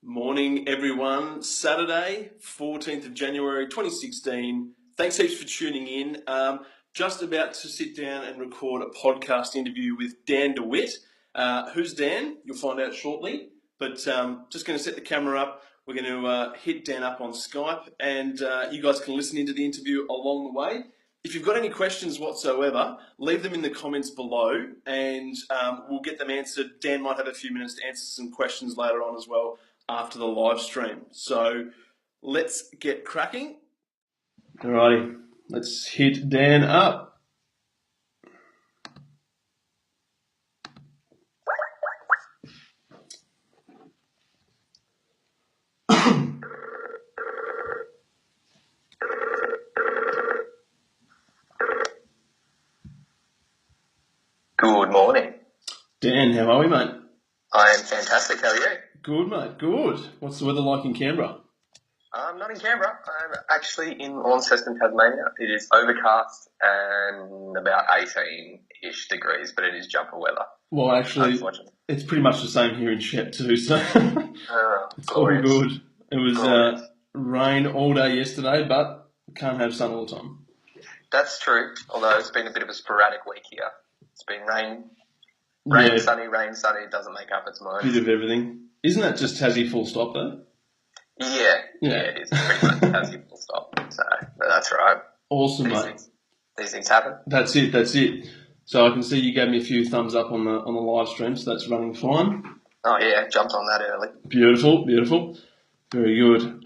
Morning, everyone. Saturday, 14th of January 2016. Thanks heaps for tuning in. Just about to sit down and record a podcast interview with Dan DeWitte. Who's Dan? You'll find out shortly. But just going to set the camera up. We're going to hit Dan up on Skype, and you guys can listen into the interview along the way. If you've got any questions whatsoever, leave them in the comments below, and we'll get them answered. Dan might have a few minutes to answer some questions later on as well after the live stream. So let's get cracking. Alrighty, let's hit Dan up. Good morning. Dan, how are we, mate? I am fantastic. How are you? Good, mate. Good. What's the weather like in Canberra? I'm not in Canberra. I'm actually in Launceston, Tasmania. It is overcast and about 18-ish degrees, but it is jumper weather. Well, actually, it's pretty much the same here in Shep too, so it's glorious. all good. It was rain all day yesterday, but can't have sun all the time. That's true, although it's been a bit of a sporadic week here. It's been rain, sunny, it doesn't make up its mind. Bit of everything. Isn't that just Tassie full stop though? Yeah, it is pretty much Tassie full stop. So that's right. Awesome, mate. These things happen. That's it. So I can see you gave me a few thumbs up on the live stream, so that's running fine. Oh yeah, jumped on that early. Beautiful. Very good.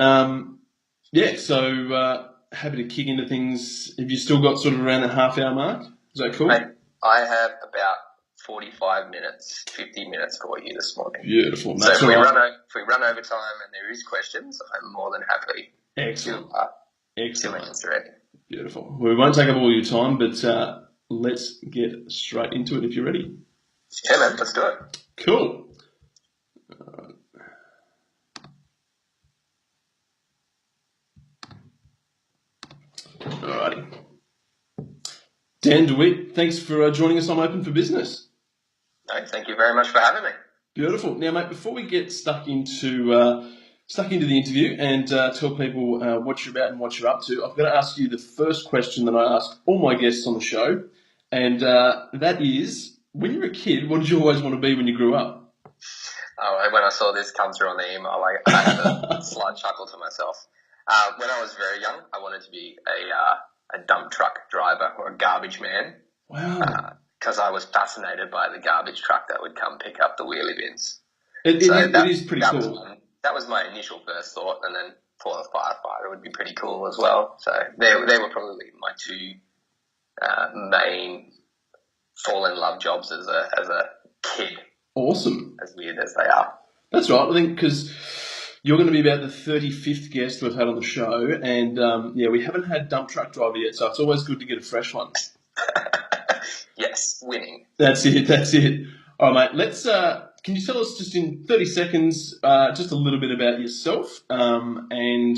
So happy to kick into things. Have you still got sort of around the half-hour mark? Is that cool? Mate, I have about 45 minutes, 50 minutes for you this morning. Beautiful. So if we run over time and there is questions, I'm more than happy to answer it. Beautiful. Well, we won't take up all your time, but let's get straight into it if you're ready. Yeah, man, let's do it. Cool. Alrighty. Dan DeWitte, thanks for joining us on Open for Business. No, thank you very much for having me. Beautiful. Now, mate, before we get stuck into the interview and tell people what you're about and what you're up to, I've got to ask you the first question that I ask all my guests on the show, and that is, when you were a kid, what did you always want to be when you grew up? Oh, when I saw this come through on the email, I had a slight chuckle to myself. When I was very young, I wanted to be a dump truck driver or a garbage man. Wow. Because I was fascinated by the garbage truck that would come pick up the wheelie bins. It is pretty cool. That was my initial first thought, and then for a firefighter would be pretty cool as well. So they were probably my two main fall in love jobs as a kid. Awesome. As weird as they are. That's right. I think because you're going to be about the 35th guest we've had on the show, and we haven't had dump truck driver yet, so it's always good to get a fresh one. Yes, winning. That's it. All right, mate. Let's. Can you tell us just in 30 seconds, just a little bit about yourself, and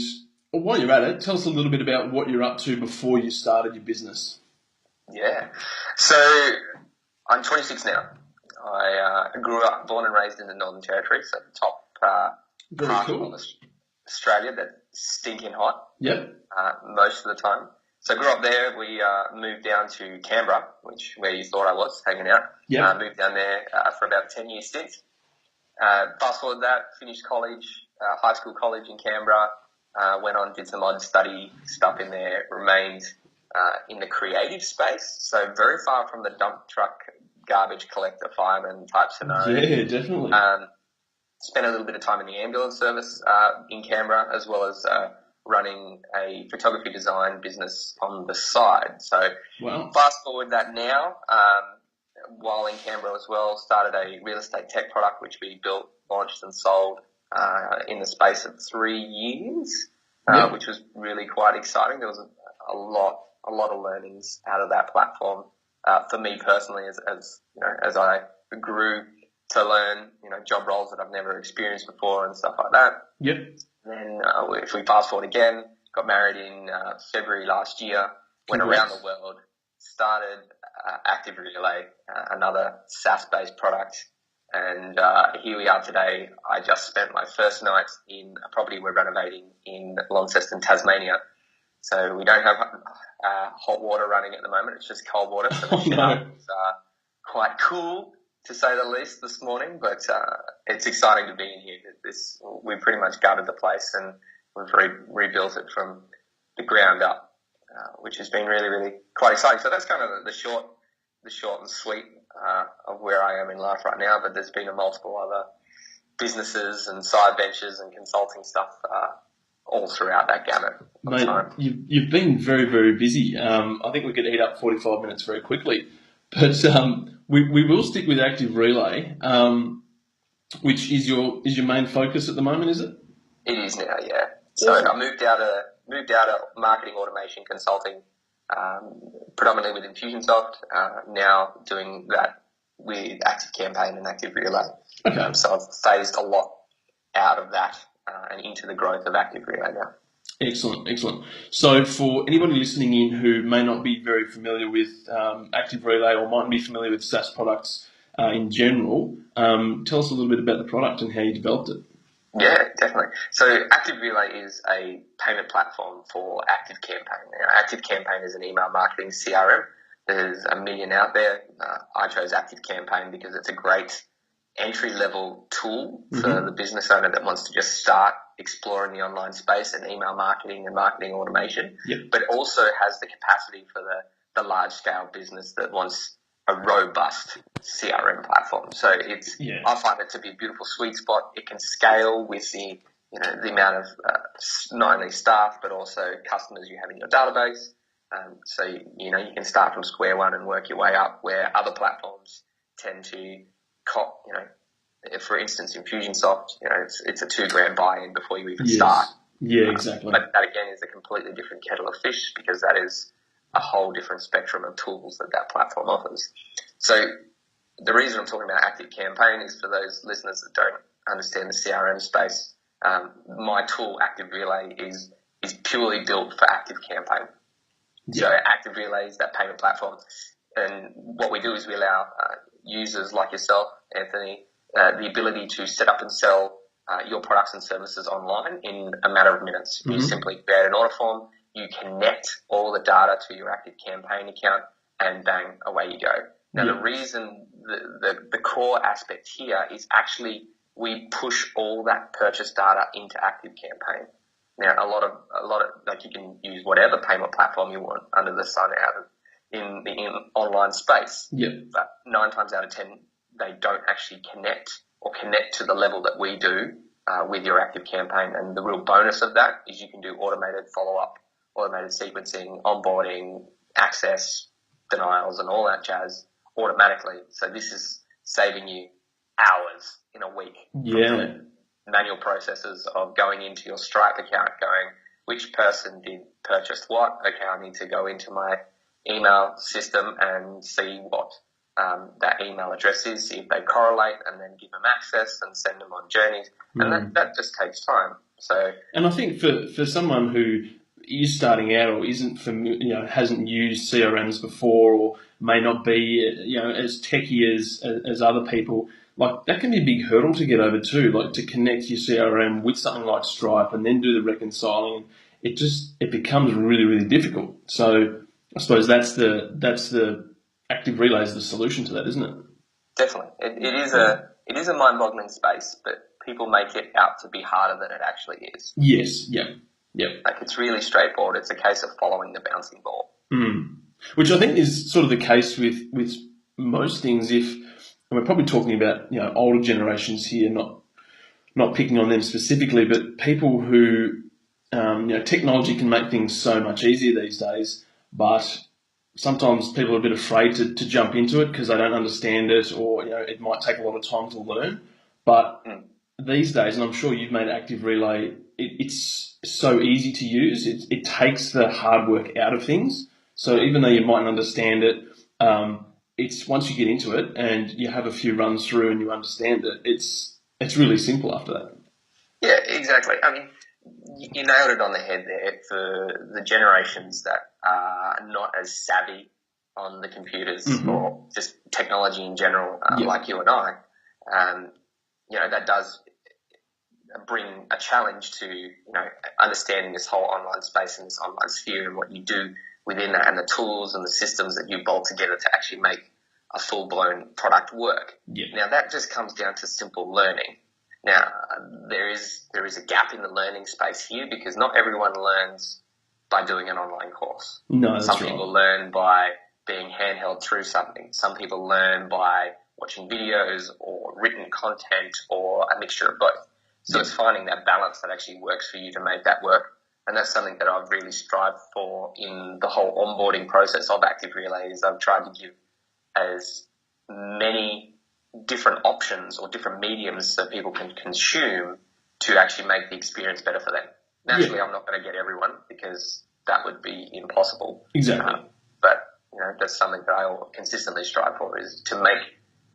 while you're at it, tell us a little bit about what you're up to before you started your business. Yeah. So I'm 26 now. I grew up, born and raised in the Northern Territory, so the top part of Australia that's stinking hot. Yep. Most of the time. So I grew up there. We moved down to Canberra, where you thought I was hanging out. Yep. Moved down there for about a 10-year stint. Fast forward that, finished college, high school college in Canberra. Went on, did some odd study stuff in there. Remained in the creative space, so very far from the dump truck, garbage collector, fireman type scenario. Yeah, definitely. Spent a little bit of time in the ambulance service in Canberra, as well as running a photography design business on the side. So wow. Fast forward that now, while in Canberra as well, started a real estate tech product which we built, launched and sold in the space of 3 years, which was really quite exciting. There was a lot of learnings out of that platform for me personally, as I grew to learn, job roles that I've never experienced before and stuff like that. Yep. Then if we fast forward again, got married in February last year, went around the world, started Activerelay, another SaaS-based product, And here we are today. I just spent my first night in a property we're renovating in Launceston, Tasmania. So we don't have hot water running at the moment. It's just cold water. So the shower is quite cool, to say the least, this morning. But it's exciting to be in here. We pretty much gutted the place and we've rebuilt it from the ground up, which has been really, really quite exciting. So that's kind of the short and sweet of where I am in life right now. But there's been multiple other businesses and side ventures and consulting stuff all throughout that gamut of Mate, time. You've been very, very busy. I think we could eat up 45 minutes very quickly. But we will stick with Activerelay, which is your main focus at the moment, is it? It is now, yeah. So I moved out of marketing automation consulting, predominantly with Infusionsoft, now doing that with ActiveCampaign and Activerelay. Okay. So I've phased a lot out of that and into the growth of Activerelay now. Excellent. So for anybody listening in who may not be very familiar with Activerelay or might be familiar with SaaS products in general, tell us a little bit about the product and how you developed it. Yeah, definitely. So Activerelay is a payment platform for ActiveCampaign. Now, ActiveCampaign is an email marketing CRM. There's a million out there. I chose ActiveCampaign because it's a great entry-level tool for the business owner that wants to just start exploring the online space and email marketing and marketing automation, but also has the capacity for the large-scale business that wants a robust CRM platform. So I find it to be a beautiful sweet spot. It can scale with the amount of not only staff but also customers you have in your database. So you can start from square one and work your way up, where other platforms tend to for instance, Infusionsoft, it's a $2,000 buy-in before you even start. Yeah, exactly. But that again is a completely different kettle of fish, because that is a whole different spectrum of tools that platform offers. So the reason I'm talking about ActiveCampaign is for those listeners that don't understand the CRM space. My tool, Activerelay, is purely built for ActiveCampaign. So Activerelay is that payment platform. And what we do is we allow users like yourself, Anthony, the ability to set up and sell your products and services online in a matter of minutes. You simply create an order form, you connect all the data to your ActiveCampaign account, and bang, away you go. Now, the reason, the core aspect here is actually we push all that purchase data into ActiveCampaign. Now, a lot of like, you can use whatever payment platform you want under the sun out in the online space. But 9 times out of 10, they don't actually connect to the level that we do with your ActiveCampaign. And the real bonus of that is you can do automated follow-up, automated sequencing, onboarding, access, denials, and all that jazz automatically. So this is saving you hours in a week. From manual processes of going into your Stripe account, going, which person did purchase what? Okay, I need to go into my email system and see what that email address is, see if they correlate, and then give them access and send them on journeys. And that just takes time. And I think for someone who is starting out or isn't familiar, hasn't used CRMs before, or may not be as techie as other people, like, that can be a big hurdle to get over too. Like, to connect your CRM with something like Stripe and then do the reconciling, it becomes really, really difficult. So I suppose that's the Activerelay is the solution to that, isn't it? Definitely, it is a mind-boggling space, but people make it out to be harder than it actually is. Yes, yeah. Like, it's really straightforward. It's a case of following the bouncing ball. Which I think is sort of the case with most things. And we're probably talking about older generations here, not picking on them specifically, but people who technology can make things so much easier these days, but sometimes people are a bit afraid to jump into it because they don't understand it, or it might take a lot of time to learn. But these days, and I'm sure you've made Activerelay, it's so easy to use. It takes the hard work out of things. So even though you mightn't understand it, it's once you get into it and you have a few runs through and you understand it, it's really simple after that. Yeah, exactly. I mean, you nailed it on the head there. For the generations that are not as savvy on the computers or just technology in general, like you and I, that does bring a challenge to, understanding this whole online space and this online sphere and what you do within that and the tools and the systems that you bolt together to actually make a full-blown product work. Yeah. Now, that just comes down to simple learning. Now, there is a gap in the learning space here because not everyone learns by doing an online course. No, that's Some right. people learn by being handheld through something. Some people learn by watching videos or written content or a mixture of both. So it's finding that balance that actually works for you to make that work. And that's something that I've really strived for in the whole onboarding process of Activerelay. Is I've tried to give as many different options or different mediums that people can consume to actually make the experience better for them. Naturally, I'm not going to get everyone because that would be impossible. Exactly. But that's something that I consistently strive for, is to make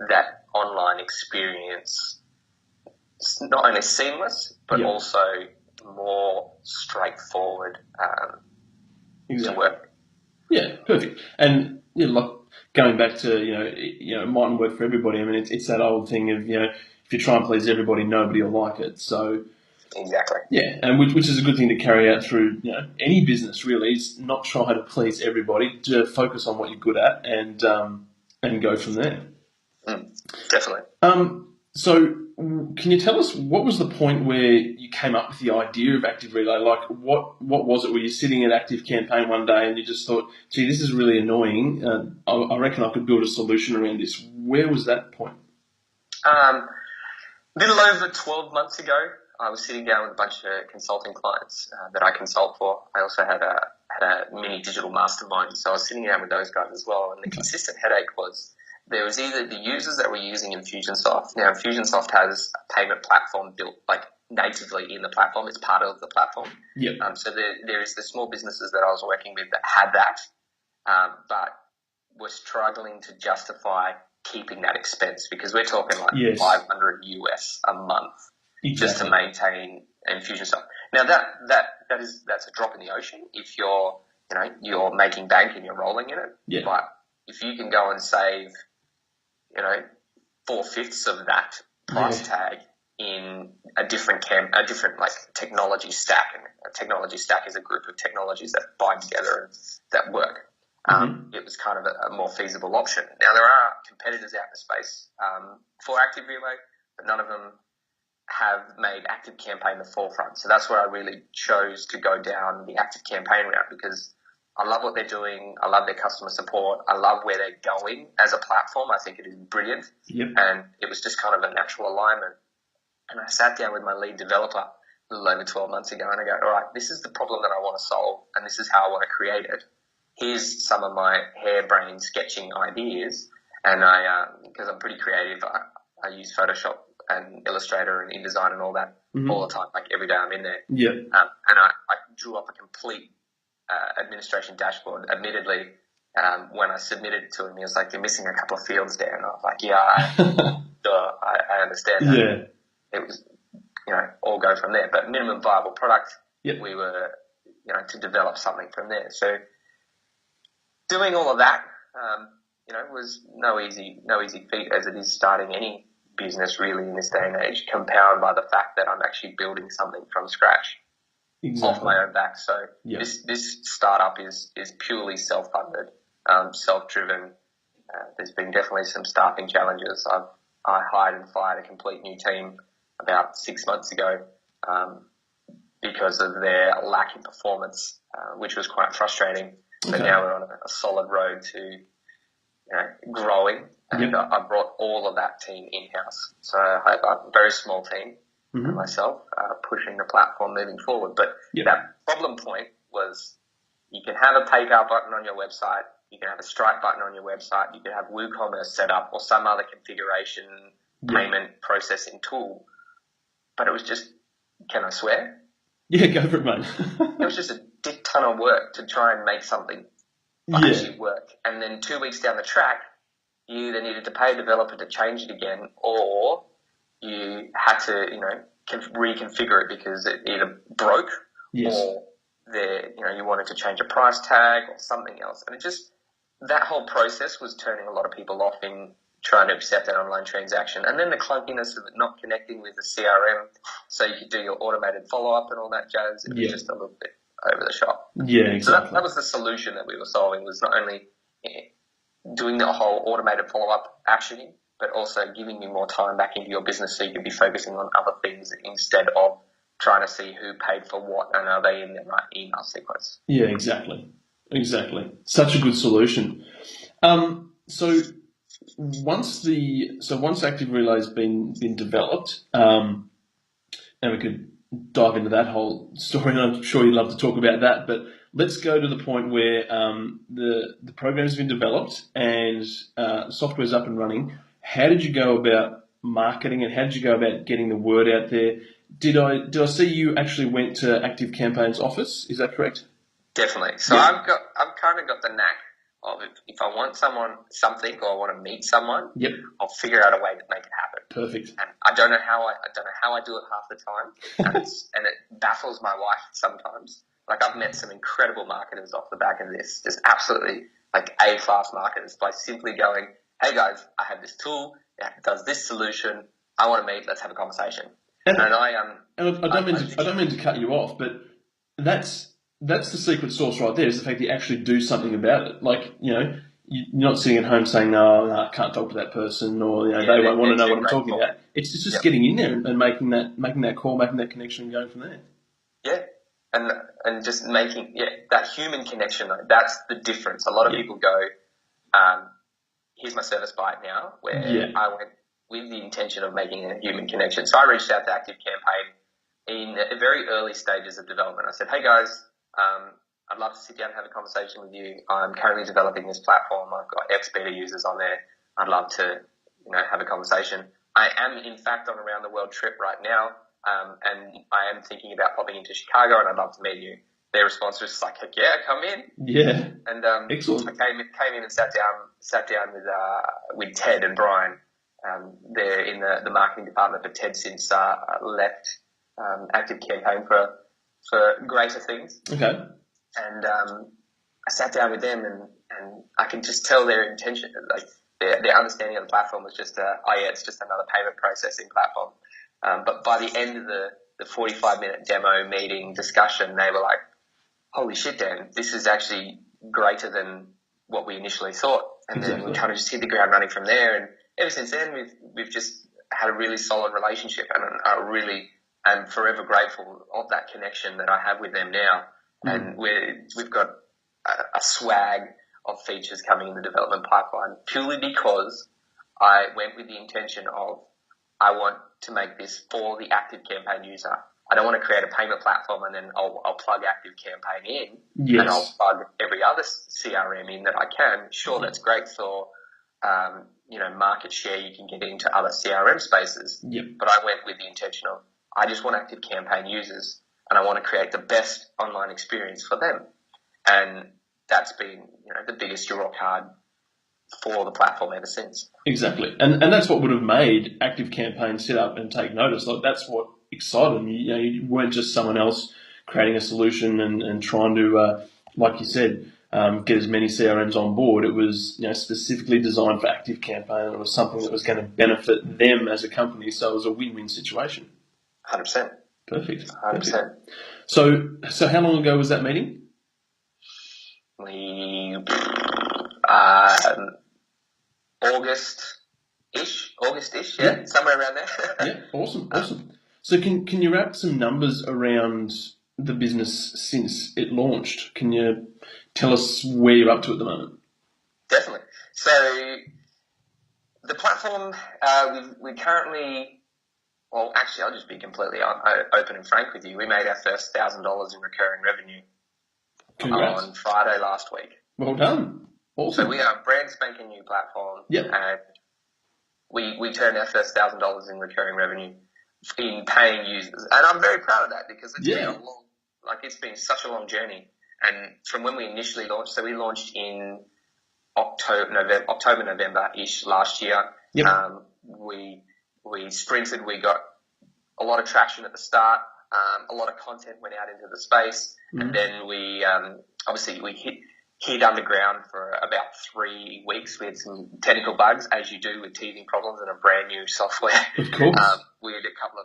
that online experience not only seamless but also more straightforward to work. Yeah, perfect. And like going back to it mightn't work for everybody. I mean, it's that old thing of if you try and please everybody, nobody will like it. So exactly. Yeah, and which is a good thing to carry out through any business. Really, is not try to please everybody. To focus on what you're good at and go from there. Definitely. So, can you tell us what was the point where you came up with the idea of Activerelay? Like, what was it? Were you sitting at Active Campaign one day and you just thought, "Gee, this is really annoying. I reckon I could build a solution around this." Where was that point? A little over 12 months ago, I was sitting down with a bunch of consulting clients that I consult for. I also had a mini digital mastermind, so I was sitting down with those guys as well. And the consistent headache was there was either the users that were using Infusionsoft. Now, Infusionsoft has a payment platform built like natively in the platform. It's part of the platform. Yep. So there is the small businesses that I was working with that had that, but were struggling to justify keeping that expense because we're talking like $500 US a month just to maintain Infusionsoft. Now that's a drop in the ocean if you're making bank and you're rolling in it. Yeah. But if you can go and save 4/5 of that price tag in a different like technology stack, and a technology stack is a group of technologies that bind together and that work. It was kind of a more feasible option. Now, there are competitors out in the space for Activerelay, but none of them have made Active Campaign the forefront. So that's where I really chose to go down the Active Campaign route because I love what they're doing. I love their customer support. I love where they're going as a platform. I think it is brilliant. Yep. And it was just kind of a natural alignment. And I sat down with my lead developer a little over 12 months ago and I go, all right, this is the problem that I want to solve and this is how I want to create it. Here's some of my harebrained sketching ideas. And because I'm pretty creative, I use Photoshop and Illustrator and InDesign and all that all the time. Like every day I'm in there. Yeah. And I drew up a complete administration dashboard. Admittedly, when I submitted it to him, he was like, "You're missing a couple of fields there." And I was like, "Yeah, I understand that." Yeah. It was, all go from there. But minimum viable product, we were, to develop something from there. So doing all of that, was no easy feat as it is starting any business really in this day and age, compounded by the fact that I'm actually building something from scratch. Off my own back. So this startup is purely self-funded, self-driven. There's been definitely some staffing challenges. I hired and fired a complete new team about 6 months ago because of their lack in performance, which was quite frustrating. But now we're on a solid road to growing, and I brought all of that team in-house. So I have a very small team. Myself pushing the platform moving forward. But that problem point was you can have a PayPal button on your website, you can have a Stripe button on your website, you can have WooCommerce set up or some other configuration payment processing tool. But it was just, can I swear? Yeah, go for it, mate. It was just a dick ton of work to try and make something actually work. And then 2 weeks down the track, you either needed to pay a developer to change it again or you had to, reconfigure it because it either broke or you wanted to change a price tag or something else. And that whole process was turning a lot of people off in trying to accept an online transaction. And then the clunkiness of it not connecting with the CRM so you could do your automated follow-up and all that jazz. It was just a little bit over the shop. Yeah, exactly. So that was the solution that we were solving, was not only doing the whole automated follow-up actioning, but also giving you more time back into your business so you could be focusing on other things instead of trying to see who paid for what and are they in the right email sequence. Yeah, exactly. Such a good solution. So once Activerelay's been developed, and we could dive into that whole story, and I'm sure you'd love to talk about that, but let's go to the point where the program's been developed and software's up and running. How did you go about marketing it? How did you go about getting the word out there? Did I see you actually went to Active Campaign's office? Is that correct? Definitely. So I've kind of got the knack of if I want something or I want to meet someone, I'll figure out a way to make it happen. Perfect. And I don't know how I do it half the time, and it baffles my wife sometimes. Like, I've met some incredible marketers off the back of this, just absolutely like A-class marketers, by simply going, "Hey guys, I have this tool that does this solution. I want to meet. Let's have a conversation." And I don't mean to cut you off, but that's the secret sauce right there, is the fact that you actually do something about it. Like, you're not sitting at home saying, no, I can't talk to that person, or they won't want to know what I'm talking about. It's just getting in there and making that call, making that connection, and going from there. Yeah. And just making that human connection, that's the difference. A lot of people go, here's my service, buy it now, where I went with the intention of making a human connection. So I reached out to Active Campaign in the very early stages of development. I said, "Hey guys, I'd love to sit down and have a conversation with you. I'm currently developing this platform. I've got X beta users on there. I'd love to, have a conversation. I am, in fact, on a round the world trip right now, and I am thinking about popping into Chicago, and I'd love to meet you." Their response was like, "Heck yeah, come in." Yeah. And excellent. I came in and sat down with Ted and Brian. They're in the marketing department, but Ted since left Active Campaign for greater things. Okay. And I sat down with them, and I can just tell their intention, like their understanding of the platform was just, it's just another payment processing platform. But by the end of the 45-minute demo meeting discussion, they were like, "Holy shit, Dan, this is actually greater than what we initially thought." And then we kind of just hit the ground running from there. And ever since then, we've just had a really solid relationship, and I'm forever grateful of that connection that I have with them now. And we've got a swag of features coming in the development pipeline, purely because I went with the intention of, I want to make this for the Active Campaign user. I don't want to create a payment platform and then I'll plug Active Campaign in, and I'll plug every other CRM in that I can. Sure, that's great for market share. You can get into other CRM spaces. But I went with the intention of, I just want Active Campaign users, and I want to create the best online experience for them. And that's been, the biggest draw card for the platform ever since. Exactly. And that's what would have made Active Campaign sit up and take notice. Like, that's what excited them. You weren't just someone else creating a solution and trying to, like you said, get as many CRMs on board. It was, specifically designed for Active Campaign, and it was something that was going to benefit them as a company. So it was a win-win situation. 100%. Perfect. 100%. So how long ago was that meeting? August-ish, somewhere around there. Yeah, awesome. So can you wrap some numbers around the business since it launched? Can you tell us where you're up to at the moment? Definitely. So the platform, we currently, well, actually, I'll just be completely open and frank with you. We made our first $1,000 in recurring revenue. Congrats. On Friday last week. Well done. Awesome. So we are a brand spanking new platform. Yep. And we turned our first $1,000 in recurring revenue in paying users. And I'm very proud of that, because it's been it's been such a long journey. And from when we initially launched, so we launched in October, November-ish last year. Yep. We sprinted, we got a lot of traction at the start. A lot of content went out into the space, and then we obviously we hit hid underground for about 3 weeks. We had some technical bugs, as you do with teething problems and a brand new software. Of course. We had a couple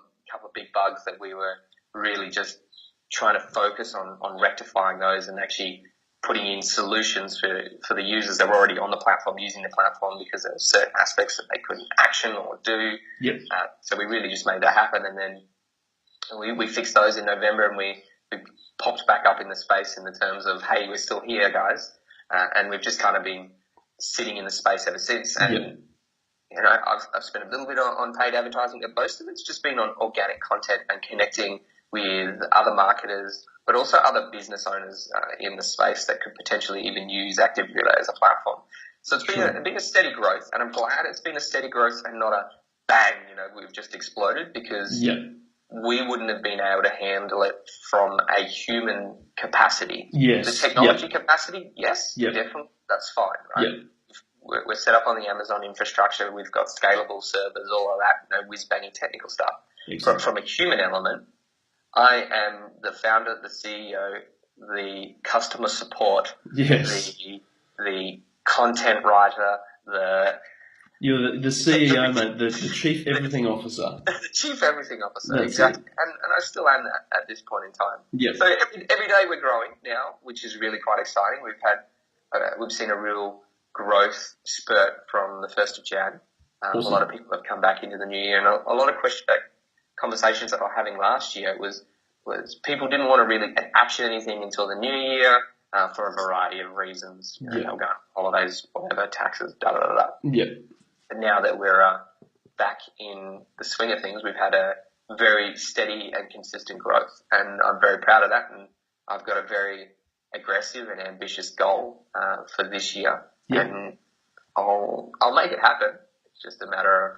of big bugs that we were really just trying to focus on rectifying those and actually putting in solutions for the users that were already on the platform, using the platform, because there were certain aspects that they couldn't action or do. Yep. So we really just made that happen, and then we fixed those in November, and we popped back up in the space in the terms of, hey, we're still here, guys, and we've just kind of been sitting in the space ever since. And Yep. you know, I've spent a little bit on paid advertising, but most of it's just been on organic content and connecting with other marketers, but also other business owners in the space that could potentially even use Activerelay as a platform. So it's been a steady growth, and I'm glad it's been a steady growth and not a bang, you know, we've just exploded, because Yep. we wouldn't have been able to handle it from a human capacity. Yes. The technology capacity, yes, Yep. definitely, that's fine, right? Yep. We're set up on the Amazon infrastructure. We've got scalable servers, all of that, you know, whiz-banging technical stuff. Exactly. From a human element, I am the founder, the CEO, the customer support, Yes. the content writer, You're the CEO, mate, the chief everything officer. the chief everything officer. That's exactly. And I still am that at this point in time. Yep. So every day we're growing now, which is really quite exciting. We've seen a real growth spurt from the 1st of Jan. Awesome. A lot of people have come back into the new year, and a lot of conversations that I was having last year was people didn't want to really action anything until the new year for a variety of reasons. You know, Yeah. they'll go on holidays, whatever, taxes, da da da da. Yep. But now that we're back in the swing of things, we've had a very steady and consistent growth, and I'm very proud of that. And I've got a very aggressive and ambitious goal for this year, Yeah. and I'll make it happen. It's just a matter of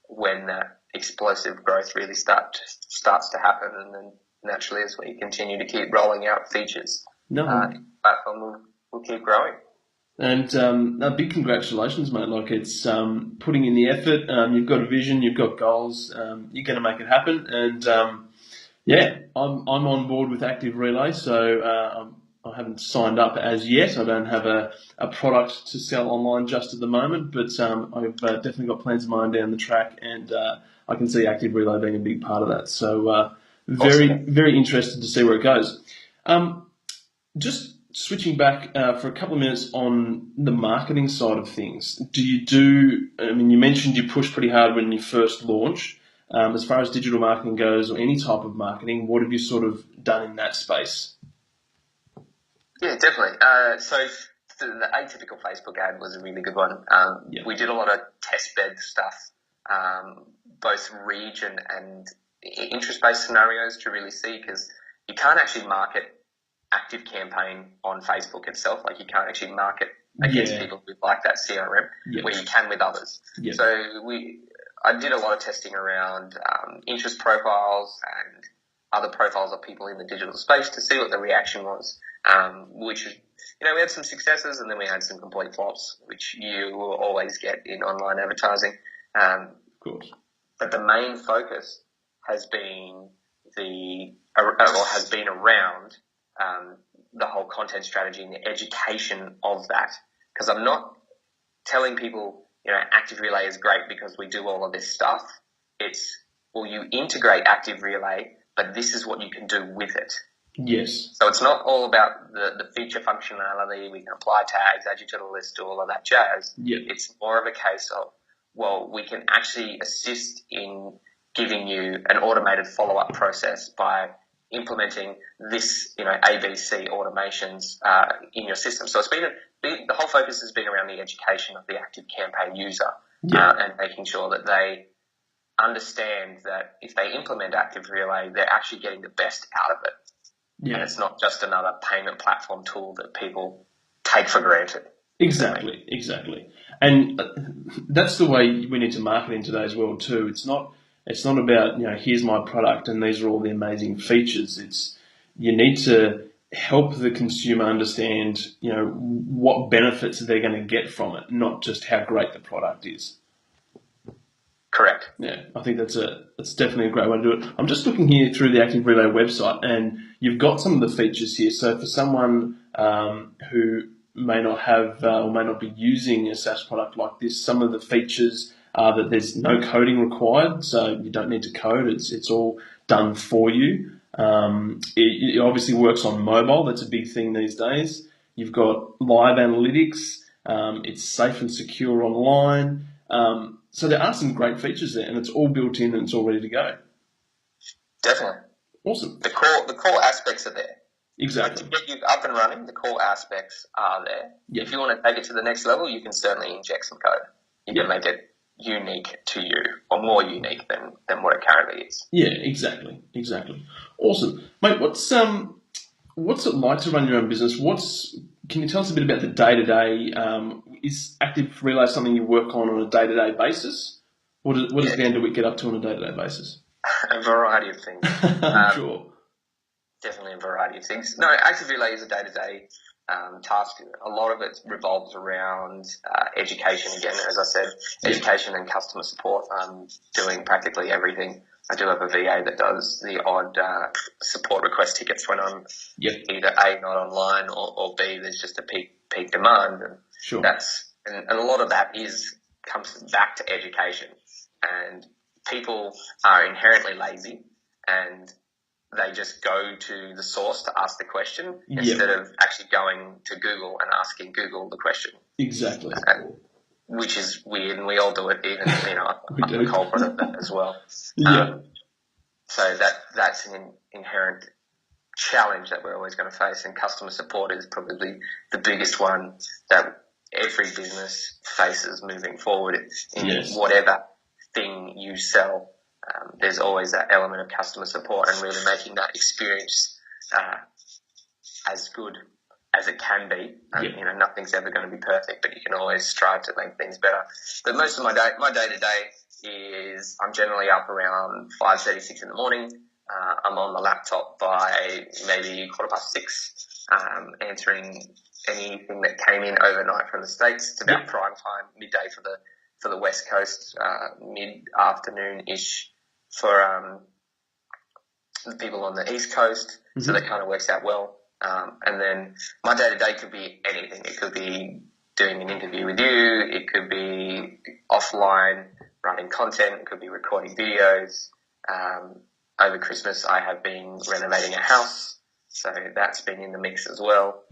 when that explosive growth really starts to happen, and then naturally, as we continue to keep rolling out features, No. platform will keep growing. And a big congratulations, mate. Like, it's putting in the effort. You've got a vision. You've got goals. You're going to make it happen. And yeah, I'm on board with Activerelay. So I haven't signed up as yet. I don't have a product to sell online just at the moment, but I've definitely got plans of mine down the track, and I can see Activerelay being a big part of that. So very interested to see where it goes. Just switching back for a couple of minutes on the marketing side of things. You mentioned you pushed pretty hard when you first launched. As far as digital marketing goes, or any type of marketing, what have you sort of done in that space? Yeah, definitely. So the atypical Facebook ad was a really good one. Yeah. We did a lot of test bed stuff, both region and interest-based scenarios to really see, because you can't actually market active campaign on Facebook itself. Like, you can't actually market against people who like that CRM, where you can with others. Yeah. So I did a lot of testing around interest profiles and other profiles of people in the digital space to see what the reaction was, which, you know, we had some successes and then we had some complete flops, which you will always get in online advertising. Of course. But the main focus has been around the whole content strategy and the education of that. Because I'm not telling people, you know, Activerelay is great because we do all of this stuff. It's, well, you integrate Activerelay, but this is what you can do with it. Yes. So it's not all about the feature functionality. We can apply tags, add you to the list, do all of that jazz. Yeah. It's more of a case of, well, we can actually assist in giving you an automated follow-up process by implementing this, you know, ABC automations in your system. So it's been the whole focus has been around the education of the active campaign user, and making sure that they understand that if they implement Activerelay, they're actually getting the best out of it. Yeah. And it's not just another payment platform tool that people take for granted. Exactly. And that's the way we need to market in today's world too. It's not about, you know, here's my product and these are all the amazing features. It's, you need to help the consumer understand, you know, what benefits they're going to get from it, not just how great the product is. Correct. Yeah, I think that's definitely a great way to do it. I'm just looking here through the Activerelay website, and you've got some of the features here. So for someone who may not have or may not be using a SaaS product like this, some of the features are that there's no coding required, so you don't need to code. It's all done for you. It obviously works on mobile. That's a big thing these days. You've got live analytics. It's safe and secure online. So there are some great features there, and it's all built in and it's all ready to go. Definitely. Awesome. The core aspects are there. Exactly. To get you up and running, the core aspects are there. Yep. If you want to take it to the next level, you can certainly inject some code. You can make it unique to you, or more unique than what it currently is. Yeah, exactly. Awesome. Mate, what's it like to run your own business? Can you tell us a bit about the day-to-day? Is Activerelay something you work on a day-to-day basis? What does Dan DeWitte get up to on a day-to-day basis? A variety of things. Sure. Definitely a variety of things. No, Activerelay is a day-to-day task. A lot of it revolves around education. Again, as I said, education and customer support. I'm doing practically everything. I do have a VA that does the odd support request tickets when I'm either A, not online, or B, there's just a peak demand. And sure. And a lot of that comes back to education. And people are inherently lazy, and they just go to the source to ask the question instead of actually going to Google and asking Google the question. Exactly. Which is weird, and we all do it, even, I'm a culprit of that as well. Yeah. So that's an inherent challenge that we're always going to face, and customer support is probably the biggest one that every business faces moving forward in whatever thing you sell. There's always that element of customer support and really making that experience as good as it can be. Nothing's ever going to be perfect, but you can always strive to make things better. But most of my day-to-day is I'm generally up around 5:36 in the morning. I'm on the laptop by maybe 6:15, answering anything that came in overnight from the States. It's about prime time, midday for the West Coast, mid-afternoon-ish for the people on the East Coast. So that kind of works out well. And then my day-to-day could be anything. It could be doing an interview with you. It could be offline, writing content. It could be recording videos. Over Christmas, I have been renovating a house, so that's been in the mix as well.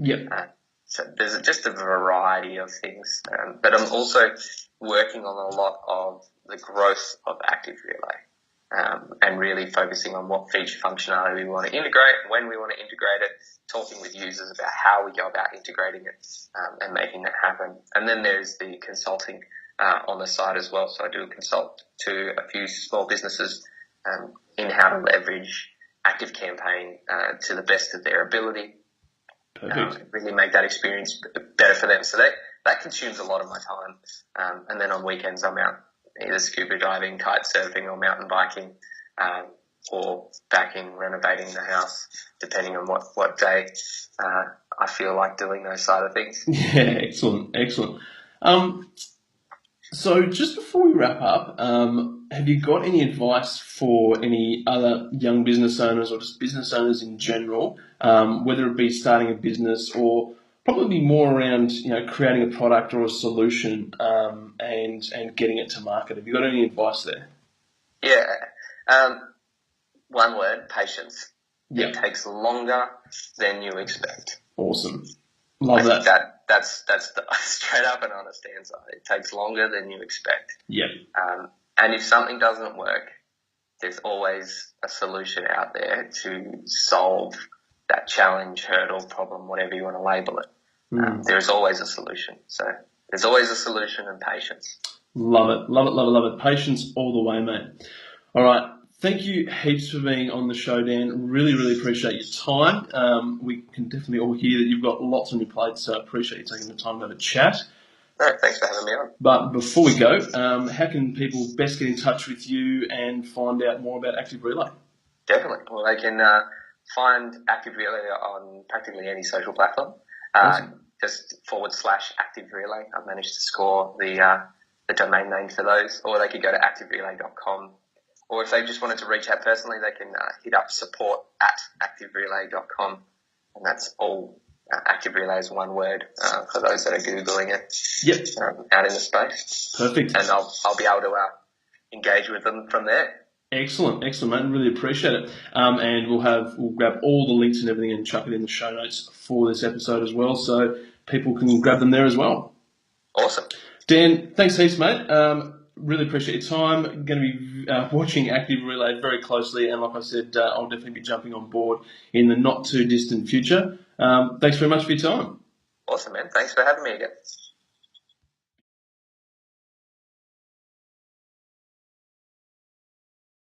So there's just a variety of things. But I'm also working on a lot of the growth of Activerelay, and really focusing on what feature functionality we want to integrate, when we want to integrate it, talking with users about how we go about integrating it, and making that happen. And then there's the consulting on the side as well. So I do consult to a few small businesses in how to leverage ActiveCampaign to the best of their ability. Really make that experience better for them. So that consumes a lot of my time. And then on weekends, I'm out either scuba diving, kite surfing, or mountain biking, or backing, renovating the house, depending on what day I feel like doing those side of things. Yeah, excellent. So just before we wrap up, have you got any advice for any other young business owners or just business owners in general, whether it be starting a business or probably more around creating a product or a solution and getting it to market? Have you got any advice there? Yeah. One word: patience. It takes longer than you expect. Awesome. Love that. That's the straight up and honest answer. It takes longer than you expect. Yeah. And if something doesn't work, there's always a solution out there to solve that challenge, hurdle, problem, whatever you want to label it. There's always a solution. So there's always a solution, and patience. Love it. Patience all the way, mate. All right. Thank you heaps for being on the show, Dan. Really, really appreciate your time. We can definitely all hear that you've got lots on your plate, so I appreciate you taking the time to have a chat. No, thanks for having me on. But before we go, how can people best get in touch with you and find out more about Activerelay? Definitely. Well, they can find Activerelay on practically any social platform. Awesome. Just /Activerelay. I've managed to score the domain name for those, or they could go to activerelay.com. Or if they just wanted to reach out personally, they can hit up support@activerelay.com, and that's all Activerelay is one word for those that are Googling it. Yep. Out in the space. Perfect. And I'll be able to engage with them from there. Excellent, mate. Really appreciate it. And we'll grab all the links and everything and chuck it in the show notes for this episode as well, so people can grab them there as well. Awesome. Dan, thanks heaps, mate. Really appreciate your time. I'm going to be watching Activerelay very closely, and like I said, I'll definitely be jumping on board in the not too distant future. Thanks very much for your time. Awesome, man. Thanks for having me again.